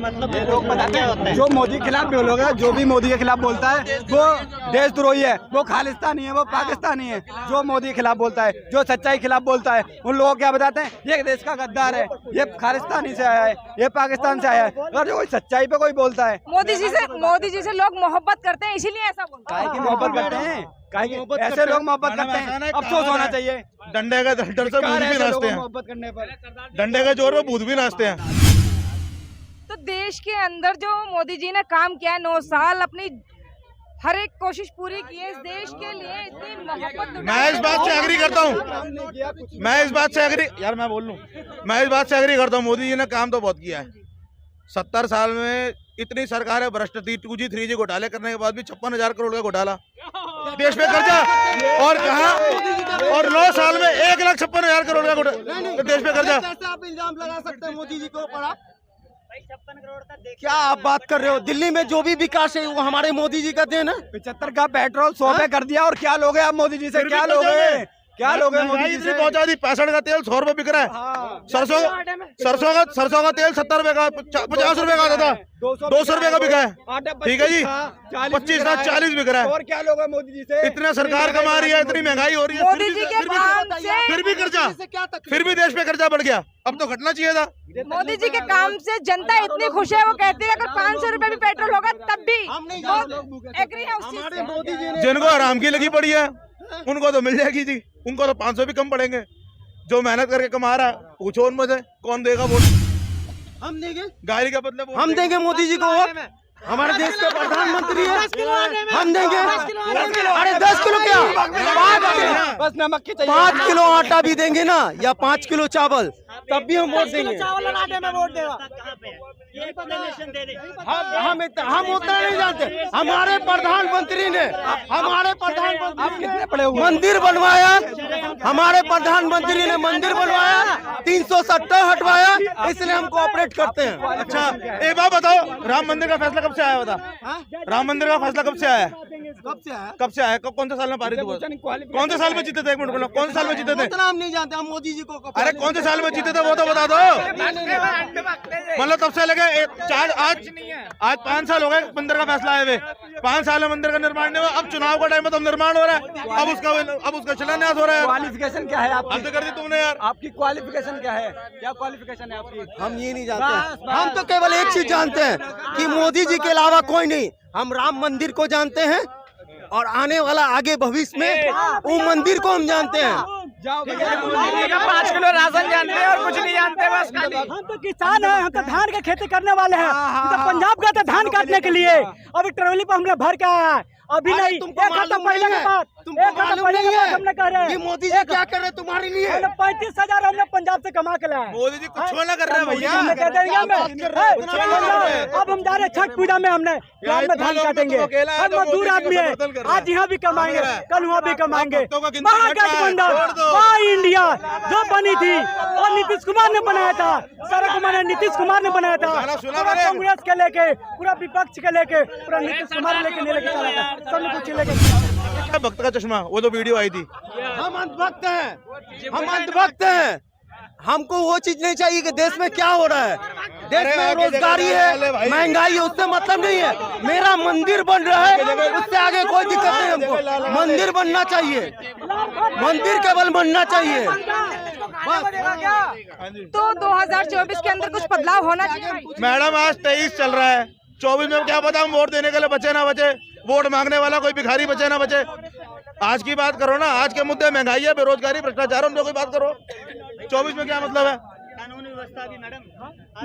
मतलब ये लोग बताते हैं जो मोदी के खिलाफ बोलोगे, जो भी मोदी के खिलाफ बोलता है वो देशद्रोही है, वो खालिस्तानी है, वो पाकिस्तानी है। जो मोदी के खिलाफ बोलता है, जो सच्चाई के खिलाफ बोलता है, उन लोगों को क्या बताते हैं, ये देश का गद्दार है, ये खालिस्तानी से आया है, ये पाकिस्तान से आया है। और जो कोई सच्चाई पे कोई बोलता है, मोदी जी से लोग मोहब्बत करते हैं, इसीलिए ऐसा बोलते हैं। काहे की मोहब्बत करते हैं, ऐसे लोग मोहब्बत करते हैं, अफसोस होना चाहिए। डंडे का डर से भूत भी नाचते हैं, मोहब्बत करने पर डंडे का जोर में भूत भी नाचते हैं। तो देश के अंदर जो मोदी जी ने काम किया है 9 साल, अपनी हर एक कोशिश पूरी की है इस देश के लिए, इतनी मोहब्बत। मैं इस बात से एग्री करता हूँ, मैं इस बात से एग्री, यार मैं बोल लूँ, मैं इस बात से एग्री करता हूँ। मोदी जी ने काम तो बहुत किया है। 70 साल में इतनी सरकार है भ्रष्ट थी, 2G 3G घोटाले करने के बाद भी 56,000 करोड़ का घोटाला, देश में कर्जा, और कहा, और 9 साल में 1,56,000 करोड़ का घोटाला, देश में कर्जा। आप इल्जाम लगा सकते हैं मोदी जी के ऊपर? क्या आप बात कर रहे हो? दिल्ली में जो भी विकास है वो हमारे मोदी जी का देन है। 75 का पेट्रोल 100 पे कर दिया, और क्या लोगे आप मोदी जी से? क्या लोगे, क्या लोगे मोदी जी से? पहुंचा दी। 65 का तेल 100 रुपए बिक रहा है। सरसों का तेल 70 रुपए का, 50 रुपए का आता था, 200 रुपए का बिका है। ठीक है जी, 25 का 40 बिक रहा है। और क्या लोगे मोदी जी से? इतना सरकार कमा रही है, इतनी महंगाई हो रही है, मोदी जी के काम से, फिर भी कर्जा, फिर भी देश पे कर्जा बढ़ गया। अब तो घटना चाहिए था। मोदी जी के काम से जनता इतनी खुश है, वो कहती है अगर 500 रुपए भी पेट्रोल होगा तब भी एग्री है उस चीज से। जिनको आराम की लगी पड़ी है उनको तो मिल जाएगी जी, उनको तो 500 भी कम पड़ेंगे। जो मेहनत करके कमा रहा है पूछो उनमें से कौन देगा वोट? हम देंगे, गाड़ी के बदले हम देंगे मोदी जी को वोट। हमारे देश के प्रधानमंत्री है, हम देंगे। अरे 10 किलो क्या, 5 किलो, बस नमक की चाहिए। 5 किलो आटा भी देंगे ना, या 5 किलो चावल, तब भी हम वोट देंगे। चावल और आटे में वोट देगा। हम उतना नहीं जानते। हमारे प्रधानमंत्री ने मंदिर बनवाया, हमारे प्रधानमंत्री ने मंदिर बनवाया, 370 हटवाया, इसलिए हम कोऑपरेट करते हैं। अच्छा एक बात बताओ, राम मंदिर का फैसला कब से आया? बता, राम मंदिर का फैसला कब से आया? कब से आया? कौन से साल में पारित हुआ? कौन से साल में जीते थे? एक मिनट बोलो, कौन से साल में जीते थे? हम नहीं जानते, हम मोदी जी को। अरे कौन से साल में जीते थे वो तो बता दो। मतलब तब से लगे आज 5 साल हो गए मंदिर का फैसला आए हुए। 5 साल में मंदिर का निर्माण नहीं हुआ। अब चुनाव का टाइम है तो निर्माण हो रहा है, अब उसका शिलान्यास हो रहा है। क्वालिफिकेशन क्या है आपकी? अब तो कर दी तुमने यार। आपकी क्वालिफिकेशन क्या है? क्या क्वालिफिकेशन है आपकी? हम ये नहीं जानते, हम तो केवल एक चीज जानते हैं कि मोदी जी के अलावा कोई नहीं। हम राम मंदिर को जानते हैं, और आने वाला आगे भविष्य में वो मंदिर को हम जानते हैं। 5 किलो राशन जानते हैं और कुछ नहीं जानते बस। हम तो किसान हैं, हम तो धान की खेती करने वाले हैं। हम तो पंजाब गए थे धान काटने के लिए, अभी ट्रॉली पर हमने भर के आया है। अभी नहीं, एक हफ्ता पहले की बात, हमने कह रहे हैं ये मोदी जी क्या कर रहे हैं तुम्हारे लिए? 35,000 हमने पंजाब से कमा के लाए। मोदी जी कुछ ना कर रहे हैं भैया। अब हम जा रहे छठ पूजा में, हमने गाँव में धान काटेंगे। हम मजदूर आदमी है, आज यहाँ भी कमाएंगे, कल वहाँ भी कमाएंगे। महागठबंधन इंडिया जो बनी थी और नीतीश कुमार ने बनाया था, सारा कुमार नीतीश कुमार ने बनाया था। पूरा कांग्रेस के लेके, पूरा विपक्ष के लेके, पूरा नीतीश कुमार लेके नहीं लेके चला था, सब कुछ लेके। भक्त का चश्मा वो तो वीडियो आई थी। हम अंधभक्त हैं, हम अंधभक्त हैं। हमको वो चीज नहीं चाहिए कि देश में क्या हो रहा है। देश में रोजगारी है, महंगाई है, उससे मतलब नहीं है। मेरा मंदिर बन रहा है, उससे आगे कोई दिक्कत नहीं। हमको मंदिर बनना चाहिए, मंदिर केवल बनना चाहिए। तो 2024 के अंदर कुछ बदलाव होना चाहिए। मैडम आज 23 चल रहा है, 24 में क्या पता हम वोट देने के लिए बचे ना बचे, वोट मांगने वाला कोई भिखारी बचे ना बचे। आज की बात करो ना, आज के मुद्दे महंगाई है, बेरोजगारी, भ्रष्टाचार, उन लोगों की बात करो। 24 में क्या मतलब है? कानूनी व्यवस्था भी मैडम,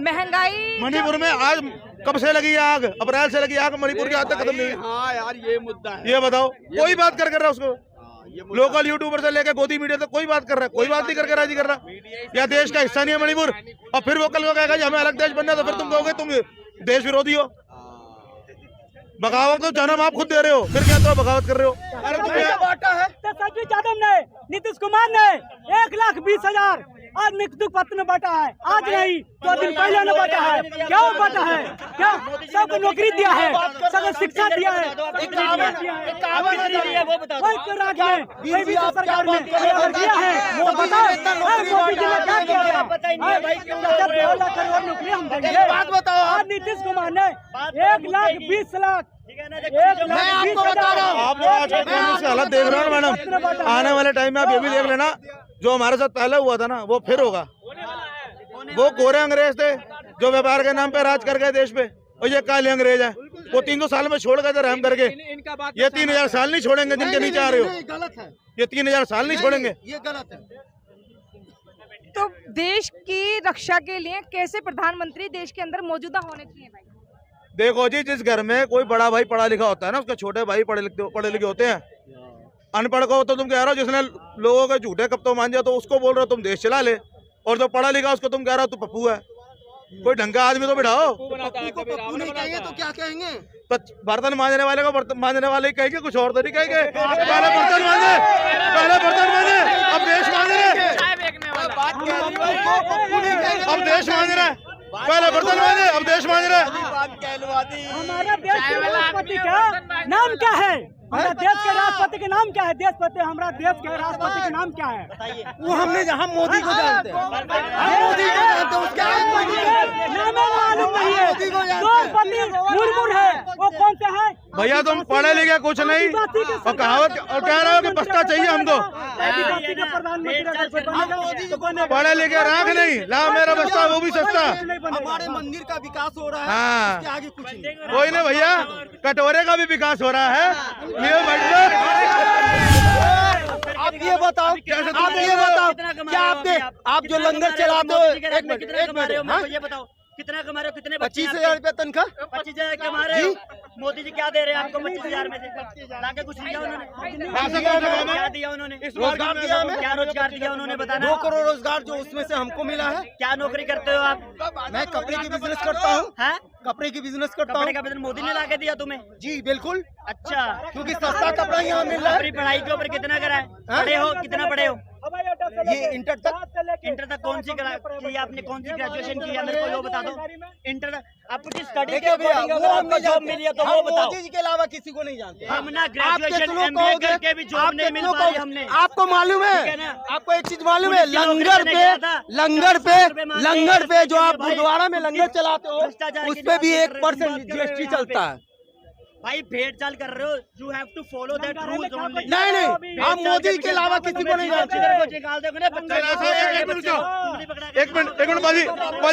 महंगाई। मणिपुर में आज कब से लगी आग? अप्रैल से लगी आग, मणिपुर की आज तक खत्म नहीं है। हाँ यार ये मुद्दा है। ये बताओ, कोई बात कर रहा है उसको? लोकल यूट्यूबर से लेकर गोदी मीडिया तक कोई बात कर रहा है? कोई बात नहीं करके राजी कर रहा। या देश का हिस्सा नहीं है मणिपुर? और फिर वो कल को कहेगा जी हमें अलग देश बनना है, तो फिर तुम कहोगे तुम देश विरोधी हो। बगावत तो जन्म आप खुद दे रहे हो, फिर क्या तो बगावत कर रहे हो? अरे बांटा है तो सचिव यादव ने, नीतीश कुमार ने 1,20,000 आज नियुक्ति पत्र में बांटा है, आज नहीं 2 दिन पहले ने बांटा है। क्या बांटा है? क्या सबको नौकरी दिया है, सबको शिक्षा दिया है, कोई राज्य में कोई भी सरकार ने दिया है? मोदी जी ने क्या किया है? 2 लाख करोड़ नौकरी हम देंगे। बात बताओ, आज नीतीश कुमार ने 1,20,00,000 मैं आपको बता रहा हूँ, आप लोग आजकल कांग्रेस का हालत देख रहे हो ना मैडम, आने वाले टाइम में आप ये भी देख लेना, जो हमारे साथ पहले हुआ था ना वो फिर होगा। वो गोरे अंग्रेज थे जो व्यापार के नाम पे राज कर गए देश पे, और ये काले अंग्रेज है वो 300 साल में छोड़ गए थे रहम करके। ये 3000 साल नहीं छोड़ेंगे जिनके नीचे आ रहे हो, गलत है, ये 3000 साल नहीं छोड़ेंगे। ये गलत है। तो देश की रक्षा के लिए कैसे प्रधानमंत्री देश के अंदर मौजूदा होने चाहिए भाई? देखो जी, जिस घर में कोई बड़ा भाई पढ़ा लिखा होता है ना, उसके छोटे भाई पढ़े लिखे होते हैं। अनपढ़ को तो तुम कह रहे हो जिसने लोगों के झूठे कप्तो मान दिया तो उसको बोल रहे हो तुम देश चला ले, और जो पढ़ा लिखा उसको तुम कह रहे हो तू पप्पू है। कोई ढंग का आदमी तो बिठाओ। पप्पू को पप्पू नहीं कहेंगे तो क्या कहेंगे? तो बर्तन मांजने वाले को बर्तन मांजने वाले ही कहेंगे, कुछ और तो नहीं कहेंगे। पहले बर्तन मांजे, अब देश मांज रहे, अब देश मांज रहे, पहले बर्तन मांजे अब देश मांज रहे। हमारा देश के राष्ट्रपति का नाम क्या है? हमारा देश के राष्ट्रपति के नाम क्या है? हमारा देश के राष्ट्रपति का नाम क्या है? वो हम मोदी को जानते हैं, हम मोदी को जानते हैं, उसके नाम मालूम नहीं है। द्रौपदी मुर्मू है, वो कौन से है? भैया तुम पढ़े लिखे कुछ नहीं और कहावत और कह रहे हो कि बस्ता चाहिए हमको। पढ़े लिखे राख नहीं ला, मेरा बस्ता वो भी सस्ता। हमारे मंदिर का विकास हो रहा है, हाँ उसके आगे कुछ नहीं। कोई नहीं भैया, कटोरे का भी विकास हो रहा है। आप ये बताओ, क्या आप जो लंगर चलाते हो, एक मिनट ये बताओ कितना कमा रहे हो? कितने 25,000 रुपया तनख्वाह, 25,000 कमा रहे हो? मोदी जी क्या दे रहे हैं आपको 25,000 में से? लाके कुछ दिया उन्होंने? क्या दिया उन्होंने? रोजगार दिया हमें, क्या रोजगार दिया उन्होंने बताना? 2 करोड़ रोजगार जो उसमें से हमको मिला है। क्या नौकरी करते हो आप? मैं कपड़े की बिजनेस करता हूँ, हैं? कपड़े की बिजनेस करता कपड़े हूँ। का बिजनेस मोदी ने लाके दिया तुम्हें? जी बिल्कुल, अच्छा, क्योंकि सस्ता कपड़ा यहाँ मिल रहा है। अपनी पढ़ाई के ऊपर कितना करा है? पढ़े हो? कितना पढ़े हो? ये इंटर तक कौन सी की आपने? कौन सी ग्रेजुएशन की है? मेरे को वो बता दो। इंटर तक आपको जिस स्टडी के देखिए भैया, अकॉर्डिंग वो हम आपको नहीं जॉब जानते। मिली है तो हम वो बताओ। मोदी जी के अलावा किसी को नहीं जानते। हम ना आप ग्रेजुएशन कितनों एमबीए कहोगे? करके भी जॉब आप नहीं मिल कितनों पा रही कहोगे? हमने। आपको मालूम ठीक है है, ना? आपको एक चीज मालूम है, पुलिस की नौकरी मैंने किया था। लंगर पे जो आप भाई, गुरुद्वारा में लंगर चलाते हो, भ्रष्टाचार उस की पे भी बात 1% कर रहे हो GST यहाँ चलता है। भाई भेड़ चाल कर रहे हो, you have to follow that rules only. नहीं, हम मोदी के अलावा किसी को नहीं जानते। निकाल दोगे ना बच्चे को। एक मिनट बाजी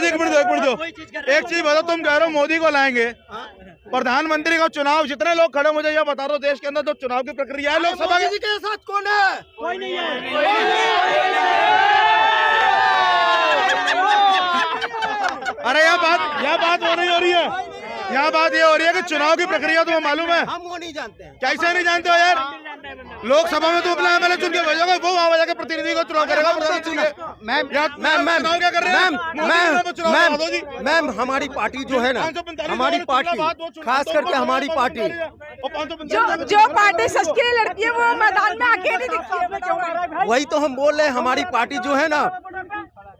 एक मिनट दो। एक चीज बताओ, तुम कह रहे हो मोदी को लाएंगे, प्रधानमंत्री का चुनाव जितने लोग खड़े, मुझे ये बता दो देश के अंदर जो चुनाव की प्रक्रिया है लोकसभा मोदी जी के साथ कौन है? कोई नहीं है। अरे यह बात हो रही है, यहाँ बात ये हो रही है कि चुनाव की प्रक्रिया तुम्हें मालूम है? हम वो नहीं जानते हैं। कैसे नहीं जानते हो यार? लोकसभा में तुम अपना एमएलए चुन के भेजोगे, वो वहाँ जाके प्रतिनिधि को चुनाव करेगा। मैम हमारी पार्टी जो है ना, हमारी पार्टी, खास करके हमारी पार्टी, जो पार्टी सच के लिए लड़ती है वो मैदान में आके नहीं दिखती है। वही तो हम बोल रहे हैं। हमारी पार्टी जो है ना,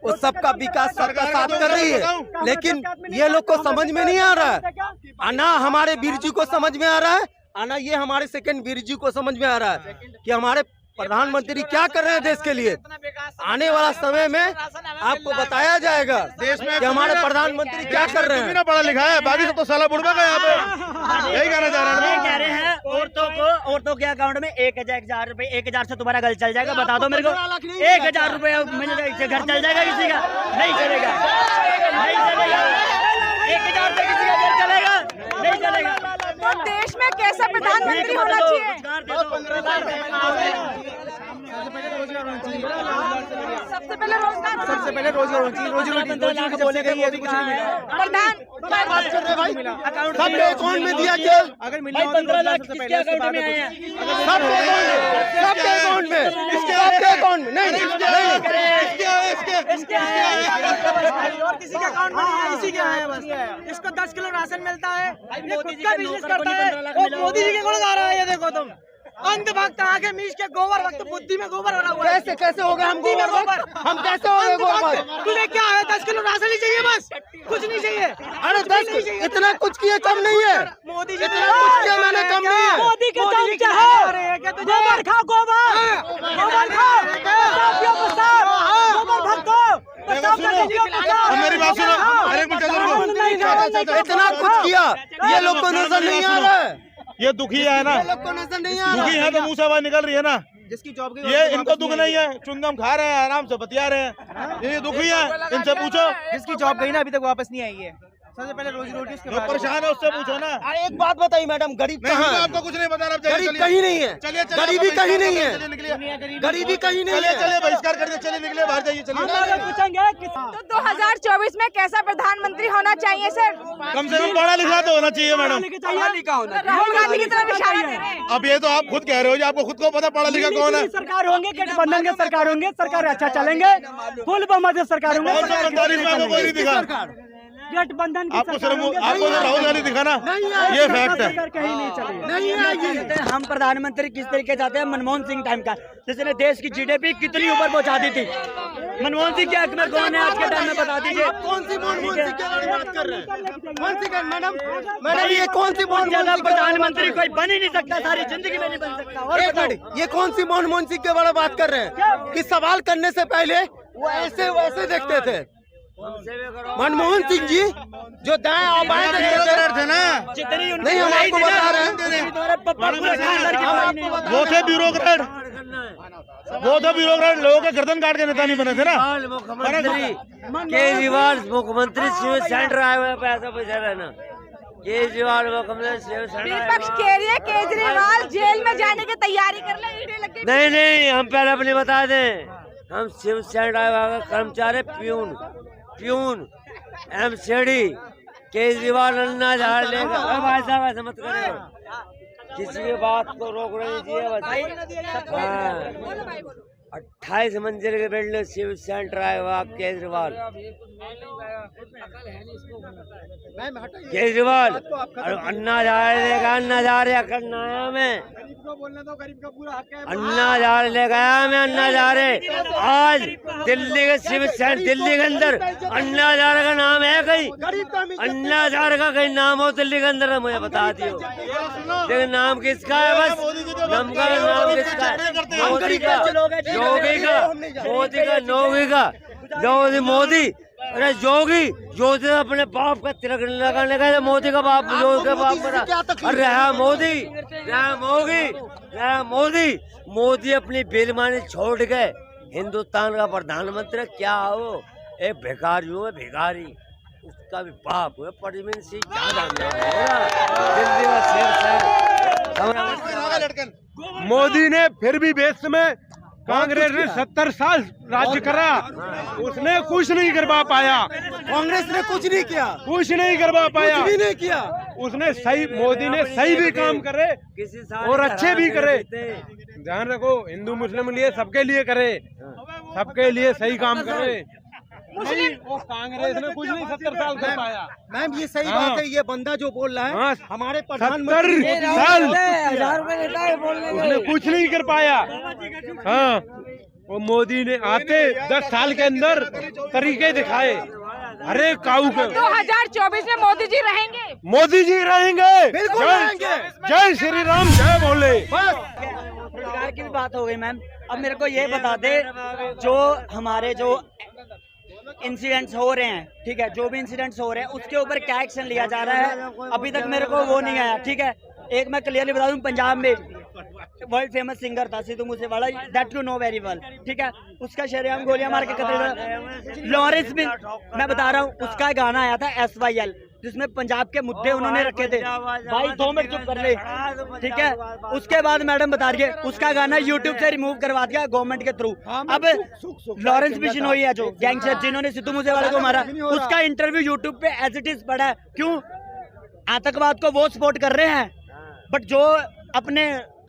वो सबका विकास सबका साथ कर रही है, लेकिन ये लोग को समझ में नहीं आ रहा है। ना हमारे वीर जी को समझ में आ रहा है, ना ये हमारे सेकंड वीर जी को समझ में आ रहा है कि हमारे प्रधानमंत्री क्या कर रहे हैं देश के लिए। आने वाला समय में आपको बताया जाएगा देश में कि हमारे प्रधानमंत्री क्या कर रहे हैं। पढ़ा लिखा है, बाकी सब तो साला बुढ़बा का यहाँ पे। यही कहना चाह रहे कह रहे हैं औरतों के अकाउंट में 1,000 रुपए, 1,000 से तुम्हारा घर चल जाएगा। बता दो मेरे को, 1,000 रुपए घर चल जाएगा किसी का? नहीं चलेगा, नहीं चलेगा। 1,000 से किसी का घर चलेगा? नहीं चलेगा। तो देश में कैसा प्रधानमंत्री होना चाहिए? सबसे पहले रोजगार होना चाहिए। रोजी बोले गई कुछ नहीं मिला। प्रधान सबके अकाउंट में दिया गया, अगर 15 लाख किसके अकाउंट में आए हैं? सबके अकाउंट में नहीं और किसी के अकाउंट में नहीं, इसी के आए बस। इसको 10 किलो राशन मिलता है, ये खुद का बिजनेस करता है, वो मोदी जी के गुण गा रहा है। ये देखो तुम, अंधभक्त आगे मीच के गोबर वक्त बुद्धि में गोबर भरा हुआ है। कैसे हो गए हम गोबर? हम कैसे हो गए गोबर? तुम्हें क्या है? 10 किलो राशन ही चाहिए, बस कुछ नहीं चाहिए। अरे 10 इतना कुछ किए कम नहीं है। मोदी जी इतना कुछ किया मैंने कम नहीं है। मोदी के चमचे है, गोबर खाओ, गोबर खाओ, गोबर भक्तो, मेरी बात सुनो, अरे एक मिनट, इतना कुछ किया, ये लोग को नजर नहीं आ रहा है। ये दुखी है ना, ये लोग को नजर नहीं आ रहा दुखी है तो मुंह से आवाज निकल रही है ना। जिसकी जॉब ये इनको दुख नहीं है, चुनगम खा रहे हैं, आराम से बतिया रहे हैं, ये दुखी है, इनसे पूछो। जिसकी जॉब गई ना अभी तक वापस नहीं आई है। सबसे पहले रोजी रोटी उसके जो बाद परेशान है उससे पूछो ना। अरे एक बात बताइए मैडम, गरीब नहीं, कहाँ हमने है? आपको कुछ नहीं बता रहा। गरीब कहीं नहीं है, चलिए गरीबी कहीं नहीं है, निकलिए, गरीबी कहीं नहीं है। चलिए बहिष्कार कर दे, चलिए निकले बाहर जाइए, चलिए। पूछेंगे तो 2024 में कैसा प्रधानमंत्री होना चाहिए सर? कम से कम पढ़ा लिखा तो होना चाहिए मैडम। राहुल गांधी की तरफ इशारा दे रहे हैं। अब ये तो आप खुद कह रहे हो, जो आपको खुद को पता पढ़ा लिखा कौन है। सरकार होंगे, गठबंधन के सरकार होंगे, सरकार अच्छा चलेंगे, फुल बहुमत से सरकार होंगे। 1945 में आपको कोई नहीं दिखा, गठबंधन की आपको सरकार होंगे, आपको तो राहुल गांधी दिखा ना, ये फैक्ट है। सरकार कहीं नहीं चलेगी। नहीं आएगी। हम प्रधानमंत्री किस तरीके चाहते हैं? मनमोहन सिंह टाइम का, जिसने देश की जीडीपी कितनी ऊपर पहुंचा दी थी। मनमोहन सिंह के हक में कौन है आज के टाइम में, बता दीजिए। कौन सी मनमोहन सिंह के बारे में बात कर रहे हैं? कौन सी मैडम ये कौन सी ज्यादा प्रधानमंत्री कोई बन ही नहीं सकता, सारी जिंदगी में नहीं बन सकता। और एक मिनट, ये कौन सी मनमोहन सिंह के बारे में बात कर रहे हैं कि सवाल करने से पहले वो ऐसे वैसे देखते थे? मनमोहन सिंह जी जो दाएं और बाएं देखते थे ना, जितनी नहीं, हम आपको बता रहे हैं। वो थे ब्यूरोक्रेट, वो थे ब्यूरोक्रेट, लोगों के गर्दन काट के नेता नहीं बने थे ना। केजरीवाल मुख्यमंत्री शिव सेंटर आए हुए पैसा पैसा रहना। केजरीवाल मुख्यमंत्री शिव सेंटर विपक्ष कह रही है केजरीवाल जेल में जाने की तैयारी कर ले, ईडी लग गई। नहीं, हम पहले अपनी बता दें, हम शिव सेंटर आए हुए कर्मचारी प्यून एमसीडी केजरीवाल अन्ना झाड़ लेगा। भाई साहब ऐसा मत करो, किसी की बात को रोक नहीं चाहिए बस। 28 मंजिल के बिल्डिंग शिव सेंटर आए हुआ केजरीवाल अन्ना झाड़ लेगा, अन्ना झाड़ करना है हमें, अन्ना झाड़ ले गया मैं, अन्ना झाड़े आज दिल्ली के शिव सेंटर, दिल्ली के अंदर अन्ना झाड़ का नाम है कहीं? अन्ना झाड़ का कहीं नाम हो दिल्ली के अंदर? मुझे बता दियो, लेकिन नाम किसका है? बस नाम का नाम किसका है? मोदी का, योगी का, मोदी का, योगी का, मोदी। अरे योगी अपने बाप का तिलक लगाने का, मोदी का बाप, योगी का बाप मरा। अरे मोदी अपनी बेईमानी छोड़ के हिंदुस्तान का प्रधानमंत्री क्या हो? एक भिखारी हो, भिखारी, उसका भी बाप है। परवीन सिंह ज्यादा दिल्ली में मोदी ने फिर भी देश में, कांग्रेस ने 70 साल राज्य करा, उसने कुछ नहीं करवा पाया। कांग्रेस ने कुछ नहीं किया, कुछ नहीं करवा पाया, कुछ भी नहीं किया। उसने सही, मोदी ने सही भी काम करे और अच्छे भी करे। ध्यान रखो, हिंदू मुस्लिम लिए सबके लिए करे, सबके लिए सही काम करे। नहीं, वो कांग्रेस ने कुछ नहीं 70 साल कर पाया। मैम ये सही बात है, ये बंदा जो बोल रहा है, हाँ, हमारे 70 प्रधानमंत्री साल उसने कुछ नहीं कर पाया। हाँ, वो मोदी ने आते 10 साल के अंदर तरीके दिखाए हर एक काऊ के। 2024 में मोदी जी रहेंगे, मोदी जी रहेंगे, बिल्कुल रहेंगे। जय श्री राम, जय भोले। रोजगार की भी बात हो गई मैम। अब मेरे को ये बता दे, जो हमारे जो इंसिडेंट्स हो रहे हैं, ठीक है, जो भी इंसिडेंट्स हो रहे हैं उसके ऊपर क्या एक्शन लिया जा रहा है? अभी तक मेरे को वो नहीं आया, ठीक है। एक मैं क्लियरली बता दूं, पंजाब में वर्ल्ड फेमस सिंगर था Sidhu Moosewala, that you know very well, ठीक है। उसका शरेआम गोलियां मार के कत्ल। लॉरेंस भी मैं बता रहा हूँ, उसका गाना आया था SYL, जिसमें पंजाब के मुद्दे उन्होंने रखे थे। भाई 2 मिनट चुप कर ले, ठीक है। उसके बाद मैडम बता रही है, उसका गाना यूट्यूब से रिमूव करवा दिया गवर्नमेंट के थ्रू। अब लॉरेंस बिश्नोई है जो गैंगस्टर जिन्होंने सिद्धू मूसेवाला को मारा, उसका इंटरव्यू यूट्यूब पे एज इट इज पड़ा है। क्यों? आतंकवाद को वो सपोर्ट कर रहे हैं, बट जो अपने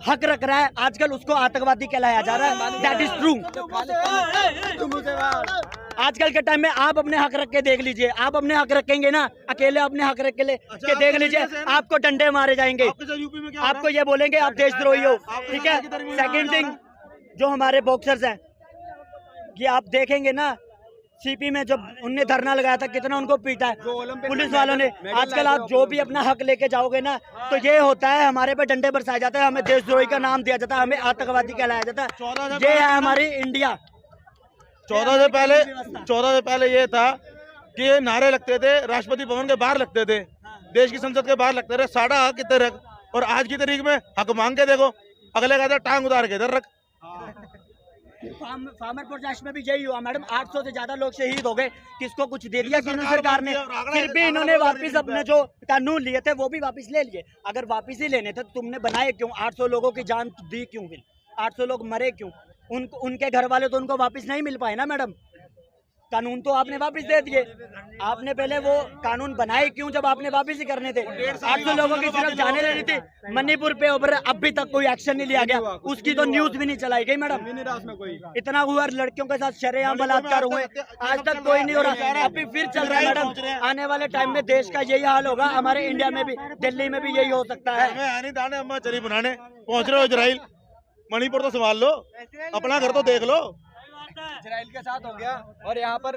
हक रख रहा है आजकल उसको आतंकवादी कहलाया जा रहा है। That is true. आजकल के टाइम में आप अपने हक रख के देख लीजिए, आप अपने हक रखेंगे ना, अकेले अपने हक रख के देख लीजिए, आपको डंडे मारे जाएंगे, आपको ये बोलेंगे आप देशद्रोही हो, ठीक है। सेकंड थिंग, जो हमारे बॉक्सर्स हैं, ये आप देखेंगे ना, सीपी में जब उनने धरना लगाया था कितना उनको पीटा है पुलिस वालों ने। आजकल आप जो भी अपना हक लेके जाओगे ना, तो ये होता है, हमारे पे डंडे बरसाए जाते हैं, हमें देशद्रोही का नाम दिया जाता है, हमें आतंकवादी कहलाया जाता है। ये है हमारी इंडिया। 14 से पहले ये था कि ये नारे लगते थे, राष्ट्रपति भवन के बाहर लगते थे, देश की संसद के बाहर लगते थे, साढ़ा हक कितने रख, और आज की तारीख में हक मांग के देखो, अगले कहते टांग उतार के इधर रख। फार्मर प्रोटेस्ट में भी यही हुआ मैडम, 800 से ज्यादा लोग शहीद हो गए, किसको कुछ दे दिया केंद्र सरकार ने, फिर भी इन्होंने वापस अपने जो कानून लिए थे वो भी वापस ले लिए। अगर वापस ही लेने थे तो तुमने बनाए क्यों? 800 लोगों की जान दी क्यों? फिर 800 लोग मरे क्यों? उनके घर वाले तो उनको वापस नहीं मिल पाए ना मैडम। कानून तो आपने वापस दे दिए, आपने पहले वो कानून बनाए क्यों जब आपने वापस ही करने थे? 800 लोगों की सिर्फ जाने लेनी थी। मणिपुर पे ऊपर अभी तक कोई एक्शन नहीं लिया गया, उसकी तो न्यूज भी नहीं चलाई गई मैडम। इतना हुआ, लड़कियों के साथ शरेआम बलात्कार हुए, आज तक कोई नहीं हो रहा, अभी फिर चल रहा है मैडम। आने वाले टाइम में देश का यही हाल होगा, हमारे इंडिया में भी, दिल्ली में भी यही हो सकता है। पहुंच रहे हो इजराइल, मणिपुर तो संभाल लो, अपना घर तो देख लो। इजराइल के साथ हो गया, और यहाँ पर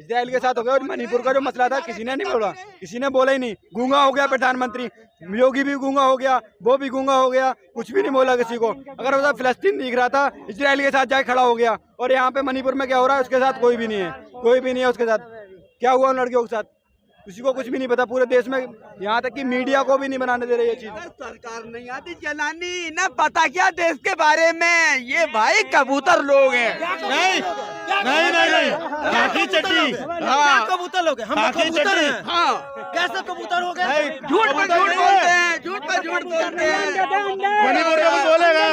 इजराइल के साथ हो गया, और मणिपुर का जो मसला था किसी ने नहीं बोला, किसी ने बोला ही नहीं। गूंगा हो गया प्रधानमंत्री, योगी भी गूंगा हो गया, वो भी गूंगा हो गया, कुछ भी नहीं बोला किसी को। अगर वो फिलिस्तीन दिख रहा था, इजराइल के साथ जाके खड़ा हो गया, और यहाँ पे मणिपुर में क्या हो रहा है उसके साथ कोई भी नहीं है, कोई भी नहीं है उसके साथ। क्या हुआ उन लड़कियों के साथ किसी को कुछ भी नहीं पता पूरे देश में, यहाँ तक कि मीडिया को भी नहीं बनाने दे रही ये चीज। सरकार नहीं आती चलानी, ना पता क्या देश के बारे में, ये भाई कबूतर लोग हैं। नहीं नहीं नहीं, खाकी चट्टी, हाँ कबूतर लोग हैं, हम कबूतर हैं। हाँ कैसे कबूतर हो गए? झूठ पे झूठ बोलते हैं, झूठ पे झूठ बोलते हैं। मणिपुर का भी बोलेगा।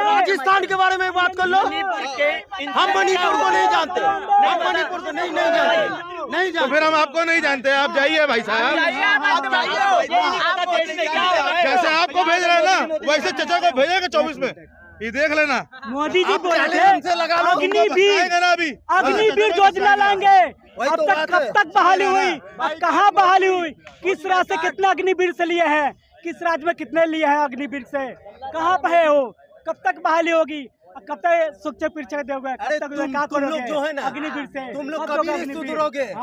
राजस्थान के बारे में बात कर लो, हम मणिपुर को नहीं जानते, हम मणिपुर को नहीं जानते। तो फिर हम आपको नहीं जानते, आप जाइए भाई साहब। जैसे आपको भेज रहे हैं ना, वैसे चचा को भेजेगा 24 में, ये देख लेना। मोदी जी बोले थे अग्निवीर योजना लाएंगे, अब तक कब तक बहाली हुई? अब कहाँ बहाली हुई? किस राज्य से कितना अग्निवीर से लिए हैं? किस राज्य में कितने लिए हैं अग्निवीर से? कहाँ पे है वो? कब तक बहाली होगी? कब तक सुख परिचय दोगे? तुम लोग जो है ना, अग्निवीर से तुम लोग कभी नहीं सुधरोगे।